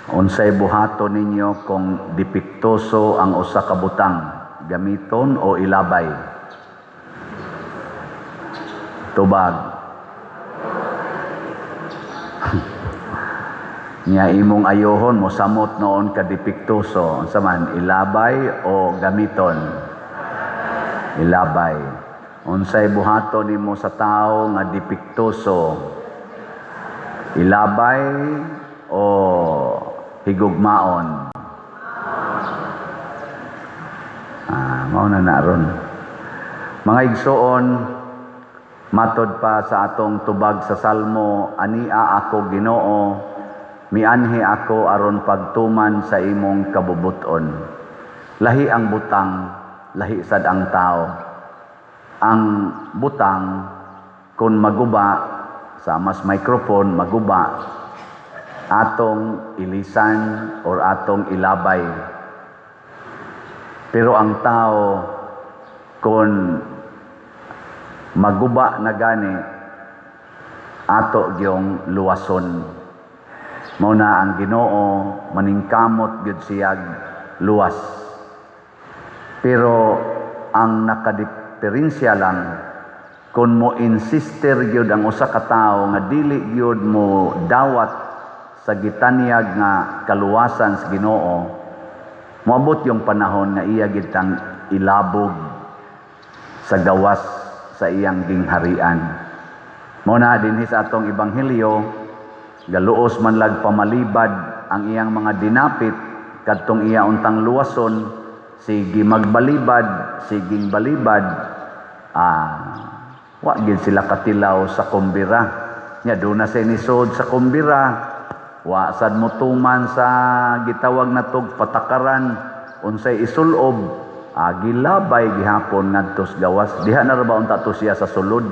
Unsay buhaton ninyo kung dipiktoso ang usa ka butang, gamiton o ilabay? Tubag. Nya imong ayohon mo samot noon ka dipiktoso, unsa man, ilabay o gamiton? Ilabay. Unsay buhaton nimo sa tawo nga dipiktoso? Ilabay o higugmaon? Mao na naron. Mga igsoon, matod pa sa atong tubag sa Salmo, ania ako Ginoo, mianhi ako aron pagtuman sa imong kabubuton. Lahi ang butang, lahi sad ang tao. Ang butang, kung maguba, sa mas microphone, maguba, atong ilisan or atong ilabay. Pero ang tao, kung maguba na gani, ato gyung luwason. Mao na ang Ginoo, maningkamot gyud siyag luwas. Pero ang nakadiferensya lang, kung mo insister gyud ang usa ka tawo nga dili gyud mo dawat sa gitanyag nga kaluwasan sa Ginoo, moabot yung panahon nga iya gid tang ilabog sa gawas sa iyang gingharian. Mao na dinhi sa atong ebanghelyo, galuos man lag pamalibad ang iyang mga dinapit kadtong iya untang luwason, sige magbalibad, siging balibad, wa gid sila katilaw sa kumbira. Nya do na sa inisod sa kumbira, wa sad motuman sa gitawag natog patakaran, unsay isulob, gilabay gihapon ngadto sa gawas. Diha na ra ba unta to siya sa sulod,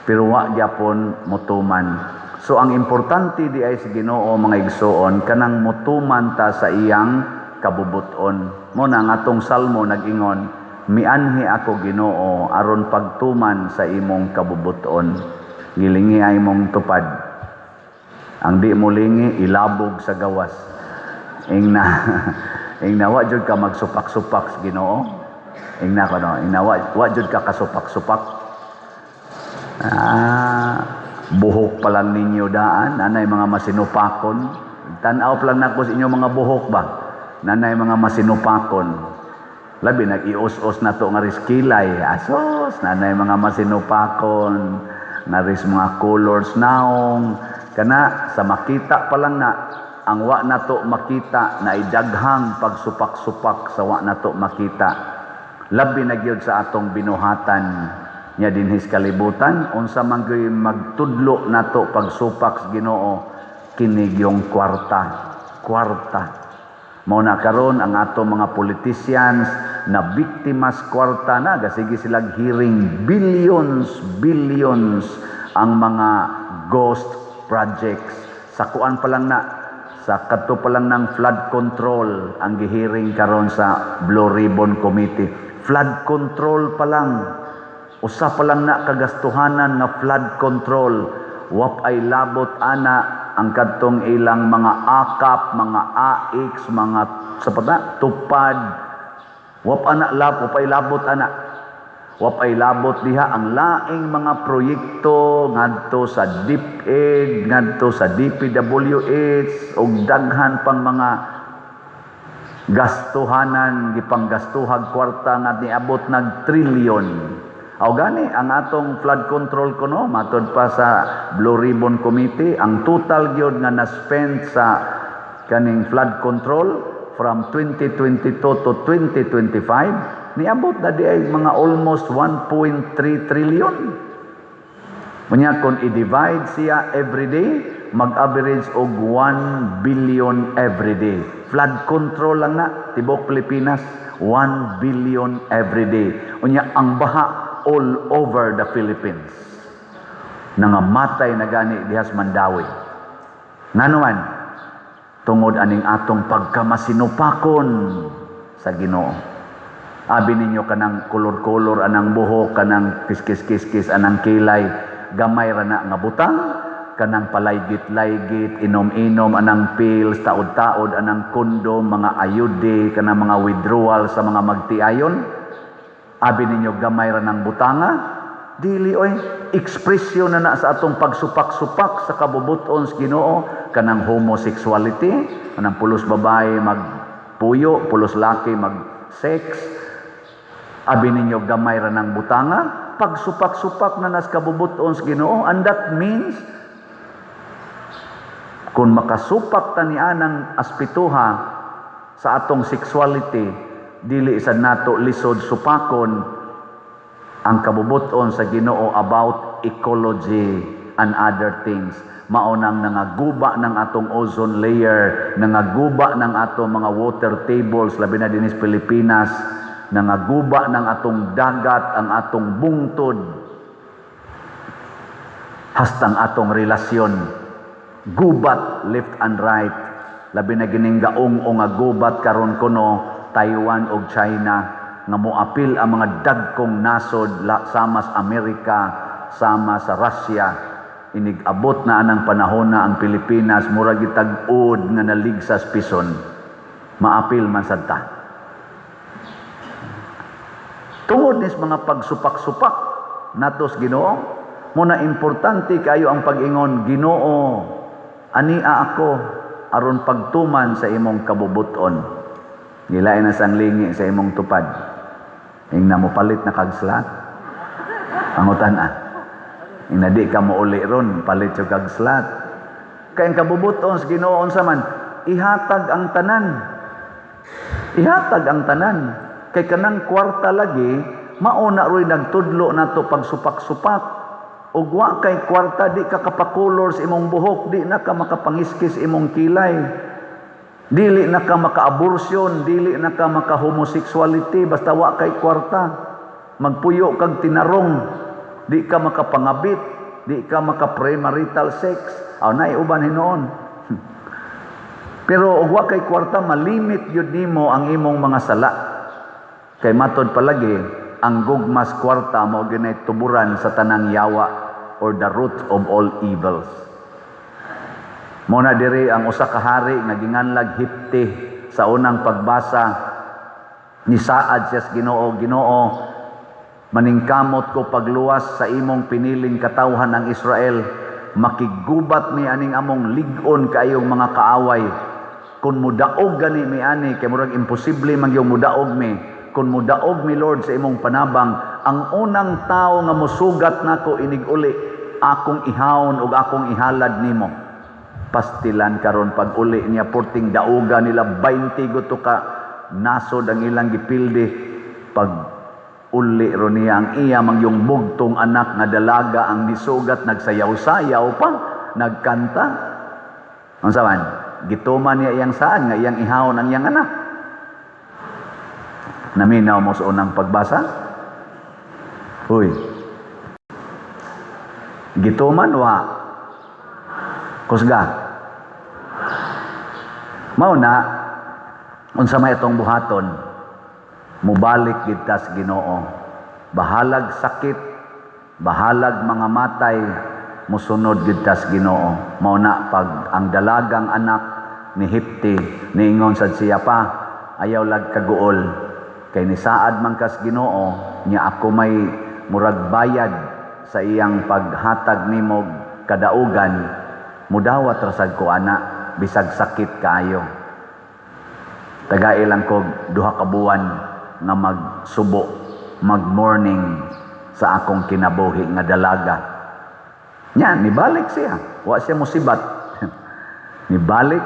pero wa gyapon motuman. So ang importante di ay sa Ginoo, mga igsoon, kanang motuman ta sa iyang kabubuton. Mo na nga atong salmo nag-ingon, mianhi ako Ginoo aron pagtuman sa imong kabubuton. Gilingi ay imong tupad. Ang di mo lingi, ilabog sa gawas. Ingna wa jud ka magsupak-supak sa Ginoo. Ingna ko no, ingna wa jud ka kasupak-supak. Buhok pa lang ninyo daan, nanay mga masinupakon. Tan-aw pa lang nako sa inyo mga buhok ba? Nanay mga masinupakon. Labi nag-ios-os na to nga riskilay. Asos, nanay mga masinupakon, naris mga colors naong. Kana sa makita pa lang na, ang wa na to makita na idaghang pagsupak-supak sa wa na to makita. Labi na gyud sa atong binuhatan nya dinhis kalibutan, unsa man gyud magtudlo nato pagsupak sa Ginoo, kinig yung kwarta. Mao na karon ang ato mga politicians na biktima sa kwarta na, gasige silang hearing billions ang mga ghost projects. Sa kuan pa lang na, sa kadto pa lang ng flood control ang gihearing karon sa Blue Ribbon Committee. Flood control pa lang. Usa pa lang na kagastuhanan nga flood control. Wap ay labot ana ang kadtong ilang mga akap, mga AX, mga tupad. Wap ay labot ana. Wap ay labot diha ang laing mga proyekto ngadto sa DepEd, ngadto sa DPWH ug daghan pang mga gastuhanan gipanggastuhag kwarta nga niabot nag trilyon. Aw gani ang atong flood control kuno matod pa sa Blue Ribbon Committee, ang total gyud nga na-spend sa kaning flood control from 2022 to 2025 niabot na di ay mga almost 1.3 trillion. Unya kon i-divide siya every day, mag-average og 1 billion every day. Flood control lang na tibok Pilipinas, 1 billion every day. Unya ang baha all over the Philippines. Nangamatay na gani dihas Mandawi. Nganuman, tungod aning atong pagkamasinupakon sa Ginoo. Abi ninyo kanang kolor-kolor anang buhok, kanang kiskis-kiskis anang kilay, gamay ra na nga butang, kanang palaygit-laygit, inom-inom, anang pills, taod-taod, anang kondom, mga ayude, kanang mga withdrawal sa mga magtiayon. Abi ninyo gamay ra ng butanga, dili oy, ekspresyon na sa atong pagsupak-supak sa kabubuton sa Ginoo, kanang homosexuality, kanang pulos babae magpuyo, pulos laki mag-sex. Abi ninyo gamay ra ng butanga, pagsupak-supak na sa kabubuton sa Ginoo, and that means kung makasupak ta niya ng aspituha sa atong sexuality, dili sad nato lisod supakon ang kabubuton sa Ginoo about ecology and other things. Maunang nangaguba ng atong ozone layer, nangaguba ng atong mga water tables, labi na dinis Pilipinas, nangaguba ng atong dagat, ang atong bungtod, hastang atong relasyon. Gubat left and right, labi na gining gaong o nga gubat karon kuno Taiwan o China, nga moapil ang mga dagkong nasod sama sa Amerika, sama sa Russia. Inigabot na anang panahon na ang Pilipinas murag gitag-od nga naligsas pison. Maapil man sad ta. Tungod nis mga pagsupak-supak natos Ginoo, muna importante kayo ang pag-ingon, Ginoo, ania ako aron pagtuman sa imong kabubuton. Gilain na sang lingi sa imong tupad. Ing na mo palit na kagslat. Pangutan Ing na di ka mo uli ron, palit yung kagslat. Kaya kabubuton sa Ginoo unsa man, ihatag ang tanan. Ihatag ang tanan. Kay kanang kwarta lagi, mauna ro'y nagtudlo na to pagsupak-supak. Ug wa kay kwarta, di ka kapakolor sa imong buhok, di na ka makapangiskis imong kilay. Dili na ka maka-abortion, dili na ka maka-homosexuality, basta wa kay kwarta. Magpuyo kag tinarong, di ka makapangabit, di ka maka-premarital sex. Aw nay uban hinoon. Pero ug wa kay kwarta, malimit yun nimo ang imong mga sala. Kay matod palagi, ang gugmas kwarta mao ginay tuburan sa tanang yawa or the root of all evils. Muna diri ang usa ka hari nga ginganlag hipti sa unang pagbasa ni Saad siya sa Ginoo, Ginoo, maningkamot ko pagluwas sa imong piniling katawhan ng Israel, makigubat mi aning among lig-on kaayong mga kaaway. Kung mudaog gani mi ani, kay murag imposible man gyud mudaog mi. Kung mudaog mi Lord sa imong panabang, ang unang tao nga mosugat nako inig uli, akong ihawon ug akong ihalad nimo. Pastilan karon pag uli niya porting dauga nila 20 guto ka nasod ang ilang gipildi. Pag uli ro niya ang iya mangyong bugtong anak nga dalaga ang nisugat, nagsayaw-sayaw pa, nagkanta. Unsa man? Gituman niya iyang saan nga iyang ihawon ang iyang anak. Naminaw mo sa unang pagbasa? Uy. Gituman wa kusga. Mao na unsa may itong buhaton, mubalik gid ta sa Ginoo. Bahalag sakit, bahalag mga matay, musunod gid ta sa Ginoo. Mao na pag ang dalagang anak ni Hipti niingon sad siya pa, ayaw lag kaguol kay ni Saad man kas Ginoo nya ako may murag bayad sa iyang paghatag nimo kadaugan. Mudawat rasad ko ana bisag sakit kaayo. Tagailang ko duha ka buwan nga magsubo, mag-morning sa akong kinabuhi nga dalaga. Nya nibalik siya, wa siya musibat. Nibalik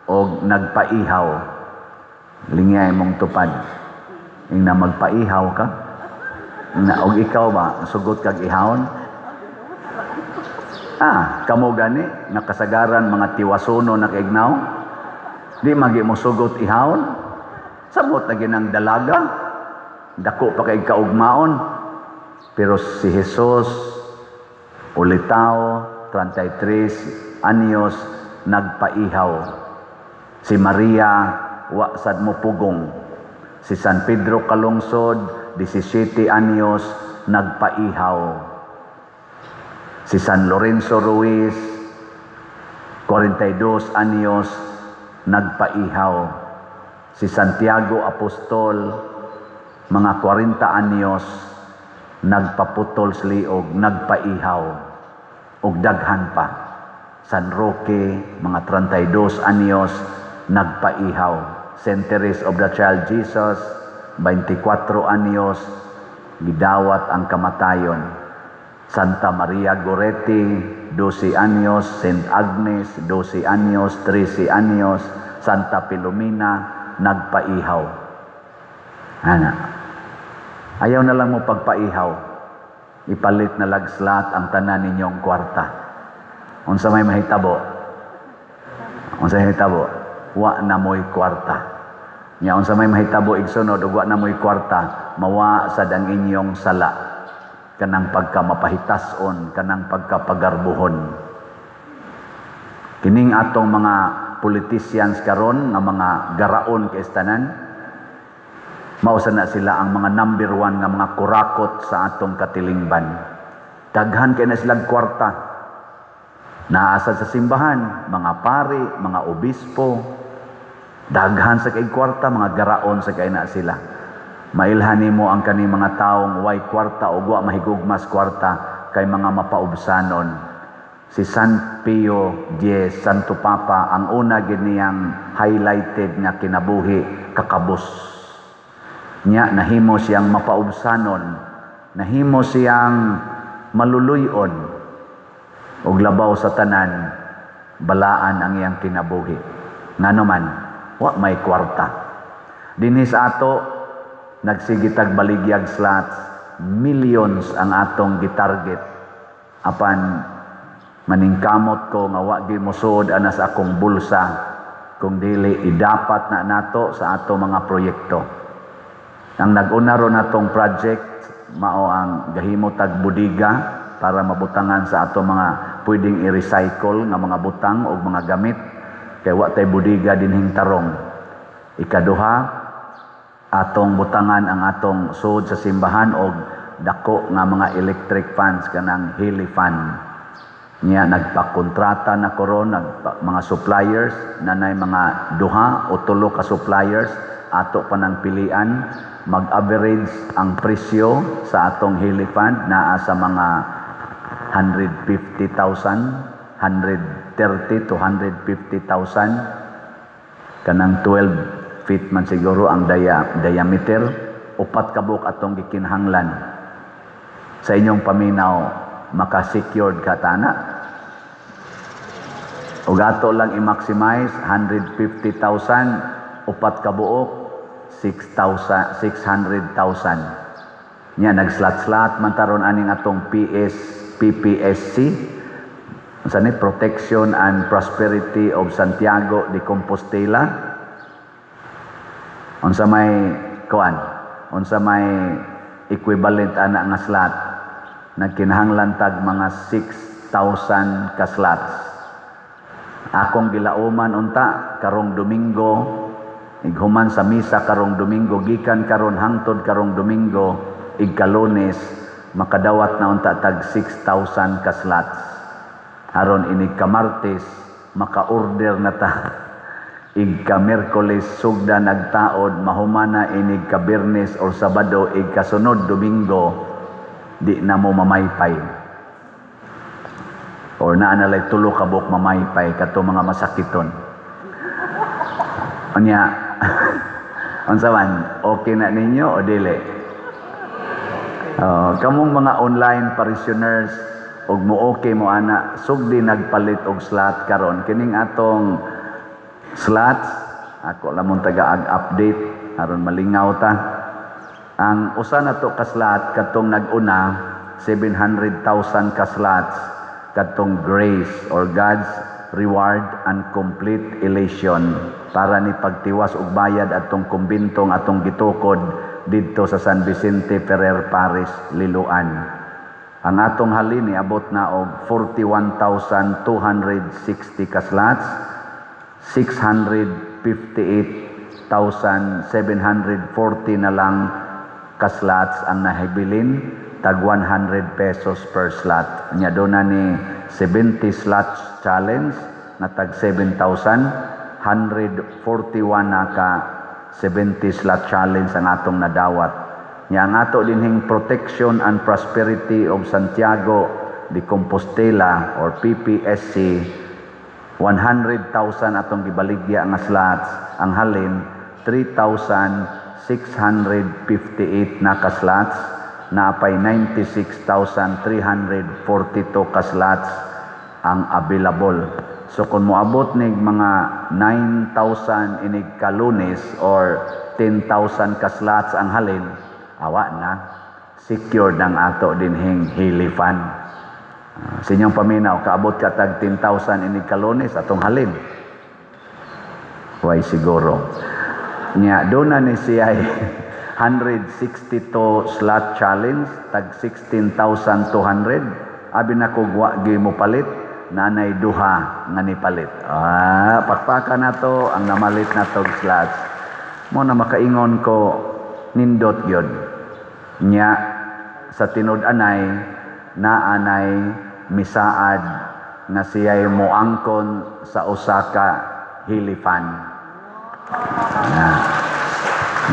og nagpaihaw. Lingay mong tupad. Ing na magpaihaw ka. Na og ikaw ba sugot kag ihawon? Kamo gani, nakasagaran mga tiwasono na kaignaw, di magi mo sugot ihawon, sabot na ginang dalaga, dako pa kay kaugmaon, pero si Jesus, ulitaw, 33 anyos, nagpaihaw. Si Maria, wasad mo pugong. Si San Pedro Kalungsod, 17 anyos, nagpaihaw. Si San Lorenzo Ruiz, 42 anyos, nagpaihaw. Si Santiago Apostol, mga 40 anyos, nagpaputol sa liog, nagpaihaw, ug daghan pa. San Roque, mga 32 anyos, nagpaihaw. St. Teresa of the Child Jesus, 24 anyos, gidawat ang kamatayon. Santa Maria Goretti, 12 anyos, St. Agnes, 12 anyos, 13 anyos, Santa Filomena, nagpaihaw. Ana, ayaw na lang mo pagpaihaw, ipalit na lagslat ang tanan ninyong kwarta. Unsa may mahitabo? Unsa may mahitabo? Wa na mo'y kwarta. Nya unsa may mahitabo igsunod ug wa na mo'y kwarta, mawa sad ang inyong sala, kanang pagkamapahitason, kanang pagkapagarbuhon. Kining atong mga politicians karon nga mga garaon kay tanan, mausa na sila ang mga number 1 nga mga kurakot sa atong katilingban. Daghan kay na silang kwarta. Naasa sa simbahan, mga pari, mga obispo, daghan sa kay kwarta, mga garaon sa kay na sila. Mailhan nimo ang kani mga taong way kwarta o wa mahigugmas kwarta kay mga mapaubsanon. Si San Pio X, Santo Papa, ang una giniyang highlighted nga kinabuhi, kakabus. Nya nahimo siyang mapaubsanon, nahimo siyang maluluyon, ug labaw sa tanan, balaan ang iyang kinabuhi. Ngano man, wa may kwarta. Dinhi sa ato, nagsigitag baligyag slots, millions ang atong gitarget. Apan maningkamot ko nga wa gyud mosuod ana sa akong bulsa kung dili idapat na nato sa ato mga proyekto. Ang nag-una ron natong project mao ang gahimo tag budiga para mabutangan sa ato mga pwedeng i-recycle nga mga butang o mga gamit kay wa tay budiga dinhing tarong. Ikaduha, atong butangan ang atong sud sa simbahan og dako nga mga electric fans kanang heli fan. Nya nagpakontrata na koron mga suppliers nanay mga 2 o 3 ka suppliers ato pa nang pilian, mag-average ang presyo sa atong heli fan naa sa mga 150,000, 130 to 150,000, kanang 12 feet man siguro ang diameter, 4 kabuk atong gikinhanglan. Sa inyong paminaw, maka-secured ka tana. Ug ato lang i-maximize 150,000, 4 kabuok, 600,000. Nya nagslat-slat man taron aning atong PPSC, unsa ni Protection and Prosperity of Santiago de Compostela. Unsa may kuan, unsa may equivalent ana nga slot, nagkinahanglan tag mga 6,000 ka slots. Akong gilauman unta karong Domingo, ighuman sa misa karong Domingo, gikan karon hangtod karong Domingo, igka-Lunes, makadawat na unta tag 6,000 ka slots. Aron inig ka Martes, maka-order na ta. Igka Miyerkules sugda nagtaod, mahumana inig ka Biyernes or Sabado, igka sunod Domingo, di na mo mamaypay. Or naanalay 3 kabuk mamaypay kato mga masakiton. Unya, unsa man, okay na ninyo o dili? Kamong mga online parishioners, og mo okay mo ana, sugdi nagpalit og slot karon. Kining atong slots, ako lamon taga-update aron malingaw ta. Ang usa na to ka slot katong nag-una 700,000 ka slots katong grace or God's reward and complete elation para ni pagtiwas og bayad atong kumbintong atong gitukod didto sa San Vicente Ferrer Parish, Liloan. Ang atong halin niabot na og 41,260 ka slots, 658,740 na lang ka slots ang nahibilin tag 100 pesos per slot. Nya do na ni 70 slots challenge na tag 7,000, 141 na ka 70 slot challenge ang atong nadawat. Nya ang ato dinhing Protection and Prosperity of Santiago de Compostela or PPSC, 100,000 atong gibaligya nga slots. Ang halin 3,658 na ka slots, naapay 96,342 ka slots ang available. So kung moabot nig mga 9,000 inig ka Lunes or 10,000 ka slots ang halin, awa na, secured ang ato dinhing Hili Fund. Sa inyong paminaw, kaabot ka tag 10,000 inig ka Lunes atong halin. Why siguro. Nya do na ni siya 162 slot challenge tag 16,200. Abi na kog wa gi mo palit, nanay duha nga ni palit. Pakpaka na to ang namalit na tog slots. Mo na makaingon ko nindot gyud. Nya sa tinud-anay naanay misaad nga siya'y moangkon sa Osaka Hili Fund.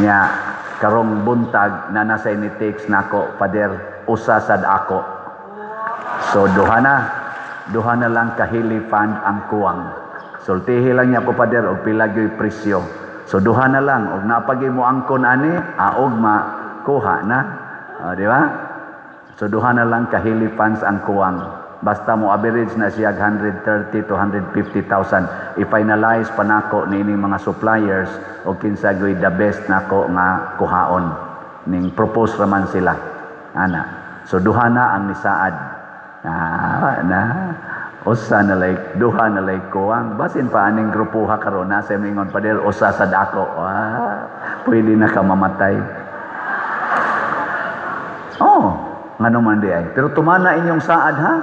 Nya karong buntag na nasa ni text nako, Pader, usa sad ako. So duha na lang ka Hili Fund ang kuwang. Sultihi lang niya ko, Pader, og pila gyud presyo. So duha na lang, og napagi mo angkon ani, aog makuha na. Di ba? So duha na lang ka Hili Funds ang kuwang. Basta mo average na siya 130 to 150,000. I-finalize pa nako nining mga suppliers o kinsa gyud the best nako nga kuhaon. Ning propose raman sila. Ana. So duha na ang nisaad. Usa na like duha na like kuwang. Basin pa aning grupuha karon na sa mingon, Pader, usa sad ako. Pwede na ka mamatay. Ngano man di ay. Pero tumana inyong saad ha.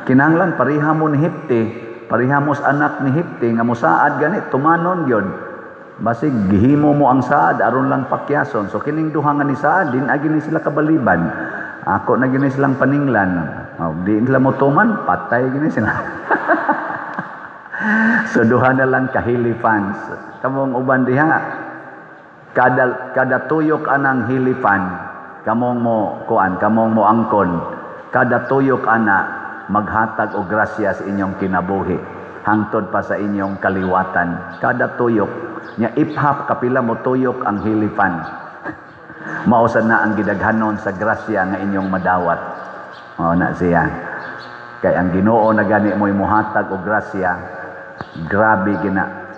Kinahanglan pariha mo ni Hipti, pariha mo sa anak ni Hipti nga mo saad ganit tumanon gyud. Basig gihimo mo ang saad aron lang pakyason. So kining duha nga ni saad din agi ni sila kabaliban. Ako na gini silang paninglan. Di nila mo tuman, patay gini sila. So duha na lang ka Hili Funds. Kamong uban diha. Kada tuyok anang Hili Fund, kamong mo angkon. Kada tuyok ana maghatag og grasya sa inyong kinabuhi hangtod pa sa inyong kaliwatan. Kada tuyok nya iphap kapila mo tuyok ang Hili Fund. Mausan na ang gidaghanon sa grasya nga inyong madawat. Na siya. Kay ang Ginoo na gani mo imuhatag og grasya, grabe gina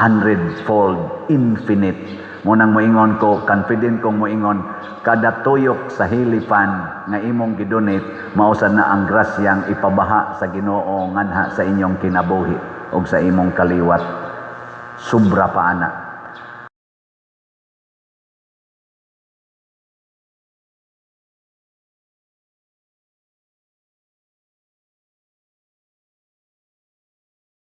100-fold, infinite. Munang moingon ko, confident kong moingon, kada tuyok sa Hili Fund nga imong gidonate, mausan na ang grasyang ipabaha sa Ginoo nganha sa inyong kinabuhi o sa imong kaliwat. Sobra pa ana.